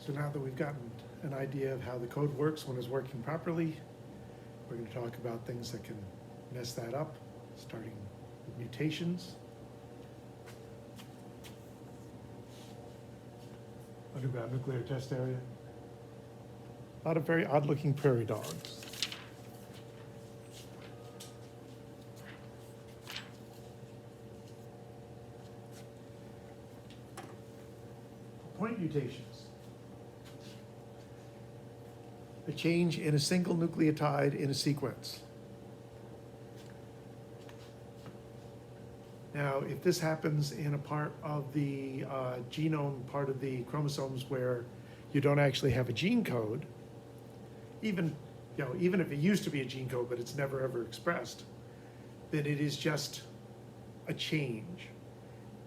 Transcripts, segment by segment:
So now that we've gotten an idea of how the code works when it's working properly, we're going to talk about things that can mess that up, starting with mutations. Underground nuclear test area. A lot of very odd-looking prairie dogs. Point mutations. A change in a single nucleotide in a sequence. Now, if this happens in a part of the genome, part of the chromosomes where you don't actually have a gene code, even if it used to be a gene code, but it's never ever expressed, then it is just a change.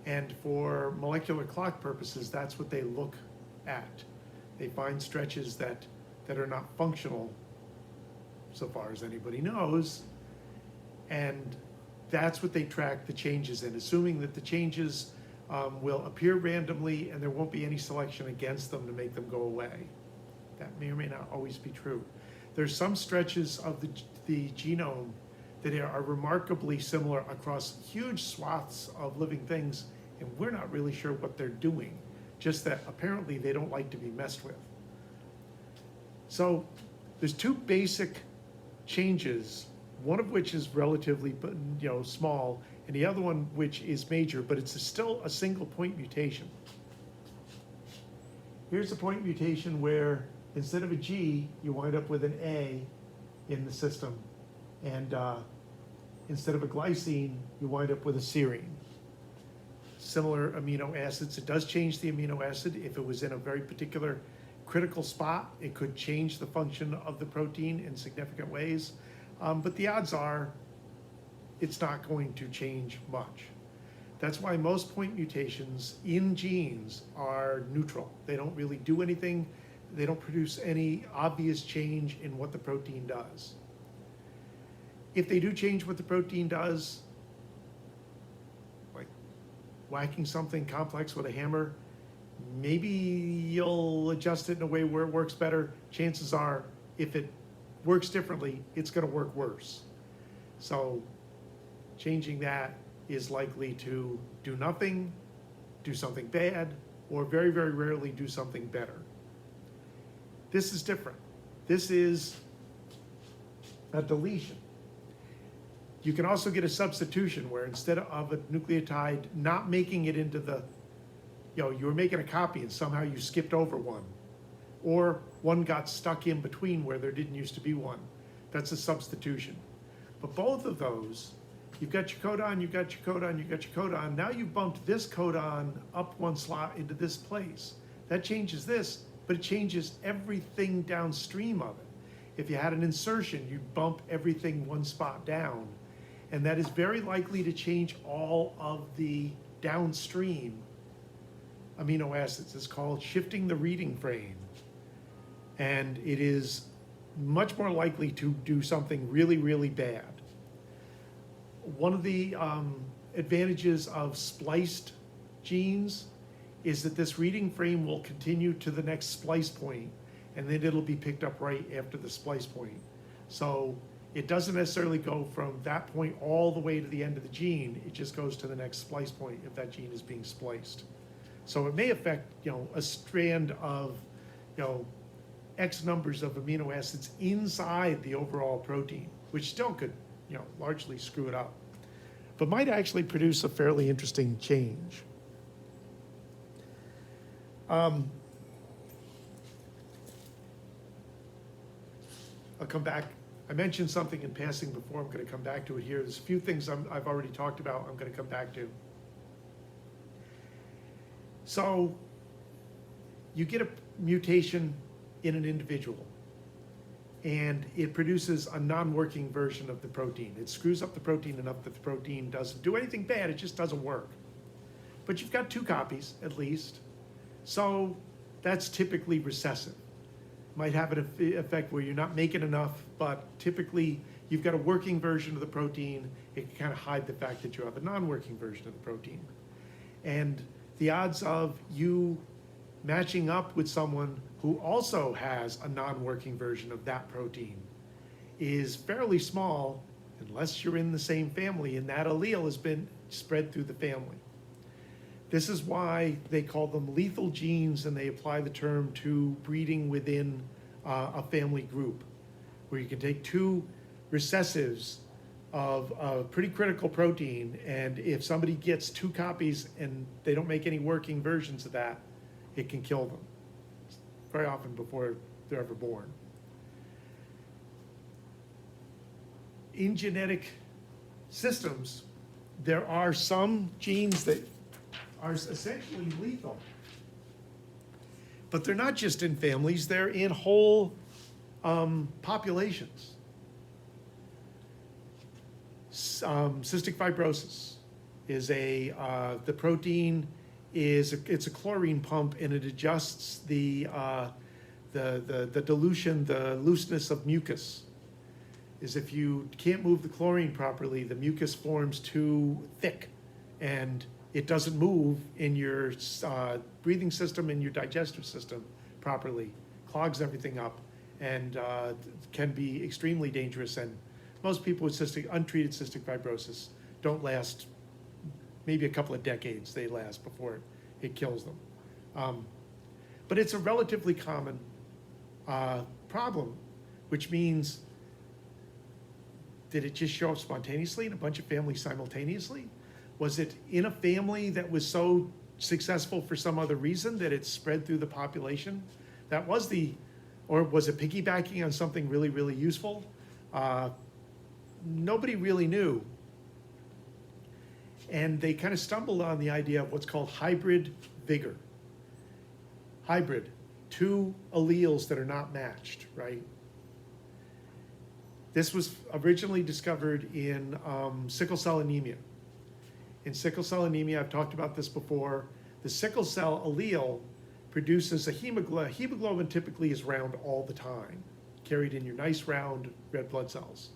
And for molecular clock purposes, that's what they look at. They find stretches that are not functional, so far as anybody knows, and that's what they track the changes in, assuming that the changes will appear randomly and there won't be any selection against them to make them go away. That may or may not always be true. There's some stretches of the genome that are remarkably similar across huge swaths of living things, and we're not really sure what they're doing, just that apparently they don't like to be messed with. So there's two basic changes, one of which is relatively small, and the other one which is major, but it's still a single point mutation. Here's a point mutation where instead of a G, you wind up with an A in the system, and instead of a glycine, you wind up with a serine. Similar amino acids. It does change the amino acid. If it was in a very particular critical spot, it could change the function of the protein in significant ways. But the odds are it's not going to change much. That's why most point mutations in genes are neutral. They don't really do anything. They don't produce any obvious change in what the protein does. If they do change what the protein does, like whacking something complex with a hammer, maybe you'll adjust it in a way where it works better. Chances are, if it works differently, it's going to work worse. So changing that is likely to do nothing, do something bad, or very, very rarely do something better. This is different. This is a deletion. You can also get a substitution where instead of a nucleotide not making it into the, you were making a copy and somehow you skipped over one, or one got stuck in between where there didn't used to be one. That's a substitution. But both of those, you've got your codon, you've got your codon, you've got your codon. Now you've bumped this codon up one slot into this place. That changes this, but it changes everything downstream of it. If you had an insertion, you bump everything one spot down. And that is very likely to change all of the downstream amino acids. It's called shifting the reading frame. And it is much more likely to do something really, really bad. One of the advantages of spliced genes is that this reading frame will continue to the next splice point, and then it'll be picked up right after the splice point. So it doesn't necessarily go from that point all the way to the end of the gene. It just goes to the next splice point if that gene is being spliced. So it may affect, a strand of, X numbers of amino acids inside the overall protein, which still could, largely screw it up, but might actually produce a fairly interesting change. I'll come back. I mentioned something in passing before. I'm going to come back to it here. There's a few things I've already talked about I'm going to come back to. So you get a mutation in an individual, and it produces a non-working version of the protein. It screws up the protein enough that the protein doesn't do anything bad, it just doesn't work. But you've got two copies, at least, so that's typically recessive. Might have an effect where you're not making enough, but typically you've got a working version of the protein. It can kind of hide the fact that you have a non-working version of the protein. And the odds of you matching up with someone who also has a non-working version of that protein is fairly small unless you're in the same family and that allele has been spread through the family. This is why they call them lethal genes, and they apply the term to breeding within a family group, where you can take two recessives of a pretty critical protein, and if somebody gets two copies and they don't make any working versions of that, it can kill them, very often before they're ever born. In genetic systems, there are some genes that are essentially lethal. But they're not just in families, they're in whole populations. Cystic fibrosis is the protein it's a chlorine pump, and it adjusts the dilution, the looseness of mucus. Is if you can't move the chlorine properly, the mucus forms too thick, and it doesn't move in your breathing system and your digestive system properly, clogs everything up, and can be extremely dangerous. And most people with untreated cystic fibrosis don't last, maybe a couple of decades they last before it kills them. But it's a relatively common problem, which means, did it just show up spontaneously in a bunch of families simultaneously? Was it in a family that was so successful for some other reason that it spread through the population? That was or was it piggybacking on something really, really useful? Nobody really knew. And they kind of stumbled on the idea of what's called hybrid vigor. Hybrid, two alleles that are not matched, right? This was originally discovered in sickle cell anemia. In sickle cell anemia, I've talked about this before, the sickle cell allele produces a hemoglobin. Hemoglobin typically is round all the time, carried in your nice round red blood cells.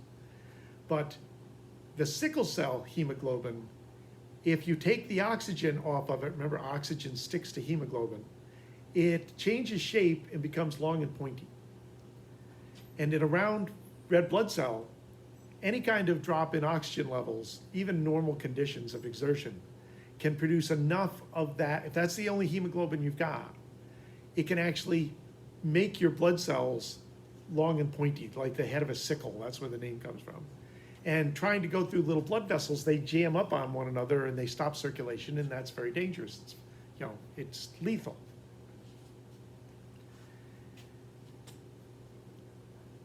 But the sickle cell hemoglobin, if you take the oxygen off of it, remember oxygen sticks to hemoglobin, it changes shape and becomes long and pointy. And in a round red blood cell, any kind of drop in oxygen levels, even normal conditions of exertion, can produce enough of that. If that's the only hemoglobin you've got, it can actually make your blood cells long and pointy, like the head of a sickle. That's where the name comes from. And trying to go through little blood vessels, they jam up on one another and they stop circulation, and that's very dangerous. It's lethal.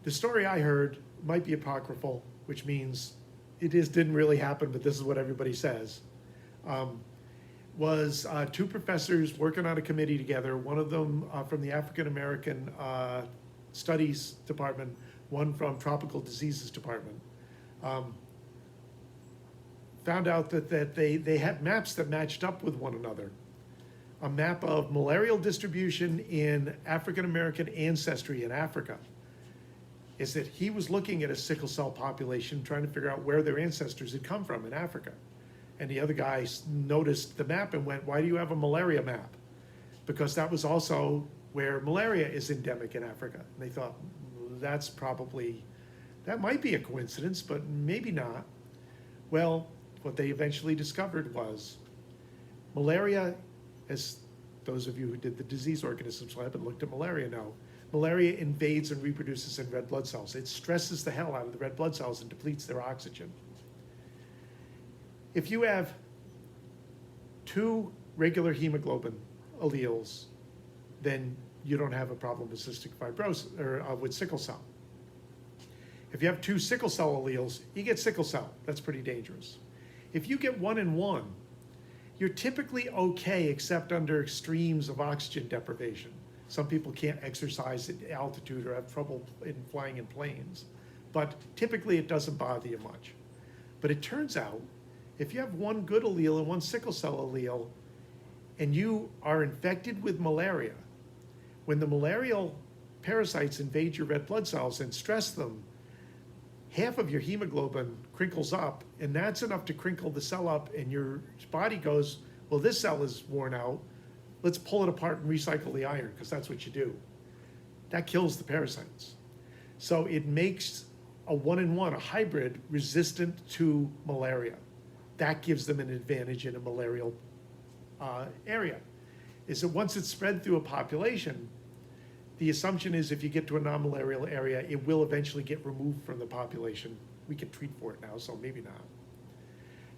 The story I heard might be apocryphal, which means didn't really happen, but this is what everybody says, was two professors working on a committee together, one of them from the African American Studies Department, one from Tropical Diseases Department, found out that they had maps that matched up with one another. A map of malarial distribution in African American ancestry in Africa. Is that he was looking at a sickle cell population, trying to figure out where their ancestors had come from in Africa. And the other guy noticed the map and went, why do you have a malaria map? Because that was also where malaria is endemic in Africa. And they thought, that might be a coincidence, but maybe not. Well, what they eventually discovered was malaria, as those of you who did the disease organisms lab and looked at malaria know, malaria invades and reproduces in red blood cells. It stresses the hell out of the red blood cells and depletes their oxygen. If you have two regular hemoglobin alleles, then you don't have a problem with cystic fibrosis or with sickle cell. If you have two sickle cell alleles, you get sickle cell. That's pretty dangerous. If you get 1 and 1, you're typically okay except under extremes of oxygen deprivation. Some people can't exercise at altitude or have trouble in flying in planes, but typically it doesn't bother you much. But it turns out, if you have one good allele and one sickle cell allele, and you are infected with malaria, when the malarial parasites invade your red blood cells and stress them, half of your hemoglobin crinkles up, and that's enough to crinkle the cell up, and your body goes, well, this cell is worn out, let's pull it apart and recycle the iron, because that's what you do. That kills the parasites. So it makes a 1-in-1, a hybrid, resistant to malaria. That gives them an advantage in a malarial area. Is that once it's spread through a population, the assumption is if you get to a non-malarial area, it will eventually get removed from the population. We can treat for it now, so maybe not.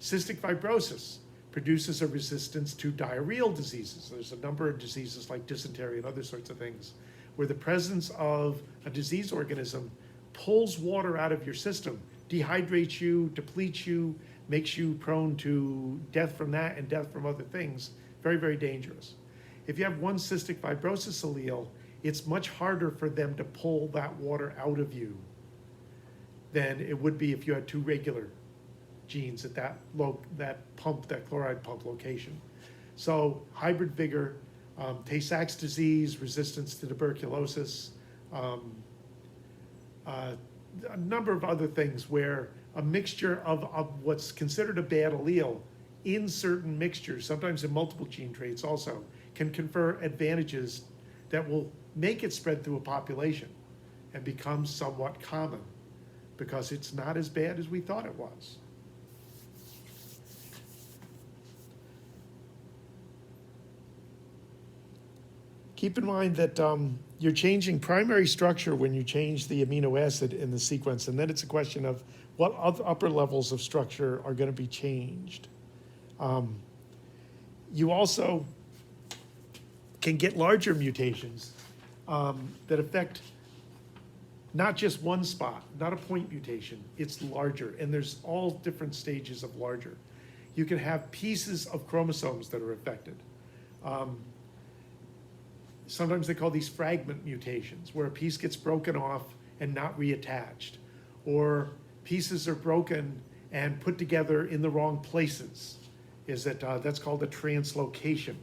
Cystic fibrosis produces a resistance to diarrheal diseases. There's a number of diseases like dysentery and other sorts of things where the presence of a disease organism pulls water out of your system, dehydrates you, depletes you, makes you prone to death from that and death from other things. Very, very dangerous. If you have one cystic fibrosis allele, it's much harder for them to pull that water out of you than it would be if you had two regular genes at that chloride pump location. So hybrid Vigor, Tay-Sachs disease, resistance to tuberculosis, a number of other things where a mixture of what's considered a bad allele in certain mixtures, sometimes in multiple gene traits also, can confer advantages that will make it spread through a population and become somewhat common because it's not as bad as we thought it was. Keep in mind that you're changing primary structure when you change the amino acid in the sequence, and then it's a question of what upper levels of structure are going to be changed. You also can get larger mutations that affect not just one spot, not a point mutation, it's larger, and there's all different stages of larger. You can have pieces of chromosomes that are affected. Sometimes they call these fragment mutations, where a piece gets broken off and not reattached, or pieces are broken and put together in the wrong places. That's called a translocation.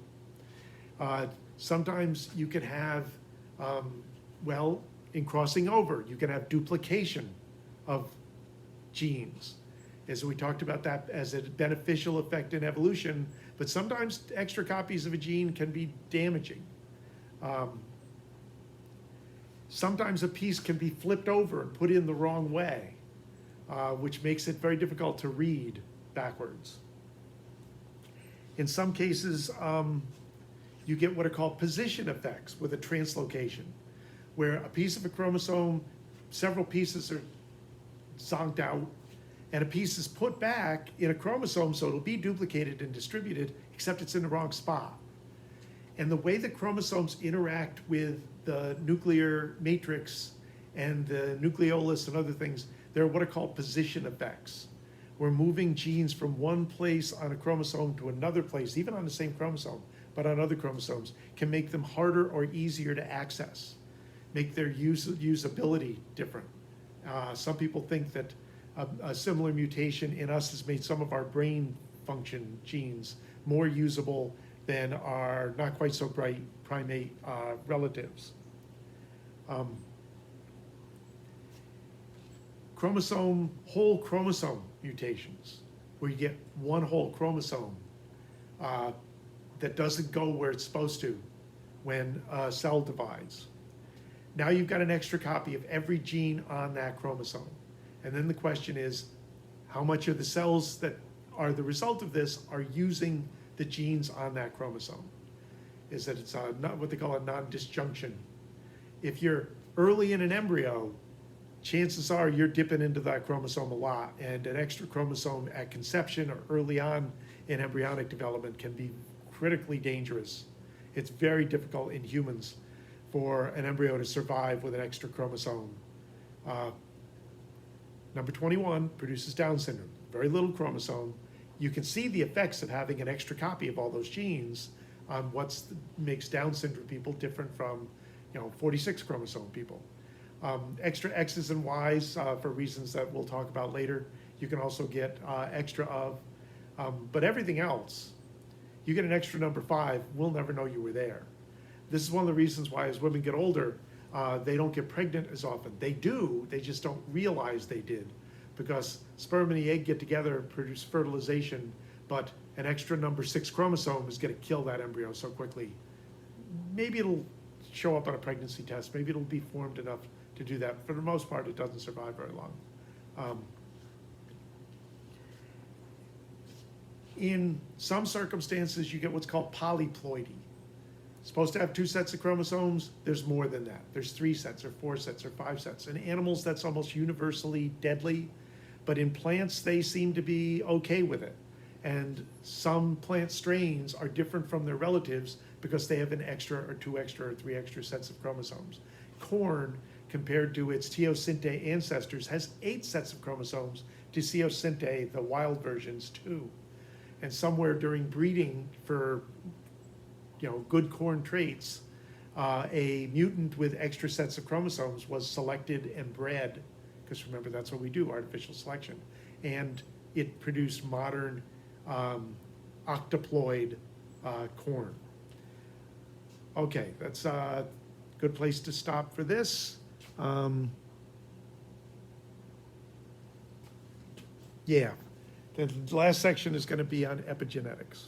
Sometimes you can have, in crossing over, you can have duplication of genes. As we talked about that as a beneficial effect in evolution, but sometimes extra copies of a gene can be damaging. Sometimes a piece can be flipped over and put in the wrong way, which makes it very difficult to read backwards. In some cases, you get what are called position effects with a translocation, where a piece of a chromosome, several pieces are zonked out, and a piece is put back in a chromosome so it'll be duplicated and distributed, except it's in the wrong spot. And the way the chromosomes interact with the nuclear matrix and the nucleolus and other things, they're what are called position effects. We're moving genes from one place on a chromosome to another place, even on the same chromosome, but on other chromosomes, can make them harder or easier to access, make their usability different. Some people think that a similar mutation in us has made some of our brain function genes more usable than our not quite so bright primate relatives. Whole chromosome mutations, where you get one whole chromosome that doesn't go where it's supposed to when a cell divides. Now you've got an extra copy of every gene on that chromosome. And then the question is, how much of the cells that are the result of this are using the genes on that chromosome? Is that it's what they call a non-disjunction. If you're early in an embryo, chances are you're dipping into that chromosome a lot, and an extra chromosome at conception or early on in embryonic development can be critically dangerous. It's very difficult in humans for an embryo to survive with an extra chromosome. Number 21 produces Down syndrome, very little chromosome. You can see the effects of having an extra copy of all those genes on what makes Down syndrome people different from 46 chromosome people. Extra X's and Y's for reasons that we'll talk about later. You can also get extra of, but everything else, you get an extra number 5, we'll never know you were there. This is one of the reasons why as women get older, they don't get pregnant as often. They do, they just don't realize they did, because sperm and the egg get together, produce fertilization, but an extra number 6 chromosome is going to kill that embryo so quickly maybe it'll show up on a pregnancy test. Maybe it'll be formed enough to do that. For the most part, it doesn't survive very long. In some circumstances, you get what's called polyploidy. Supposed to have 2 sets of chromosomes, there's more than that. There's 3 sets or 4 sets or 5 sets. In animals, that's almost universally deadly, but in plants, they seem to be okay with it. And some plant strains are different from their relatives because they have an extra or 2 extra or 3 extra sets of chromosomes. Corn, compared to its teosinte ancestors, has 8 sets of chromosomes to teosinte, the wild versions, 2. And somewhere during breeding for good corn traits, a mutant with extra sets of chromosomes was selected and bred, because remember, that's what we do, artificial selection. And it produced modern octoploid corn. Okay, that's a good place to stop for this. Yeah, the last section is going to be on epigenetics.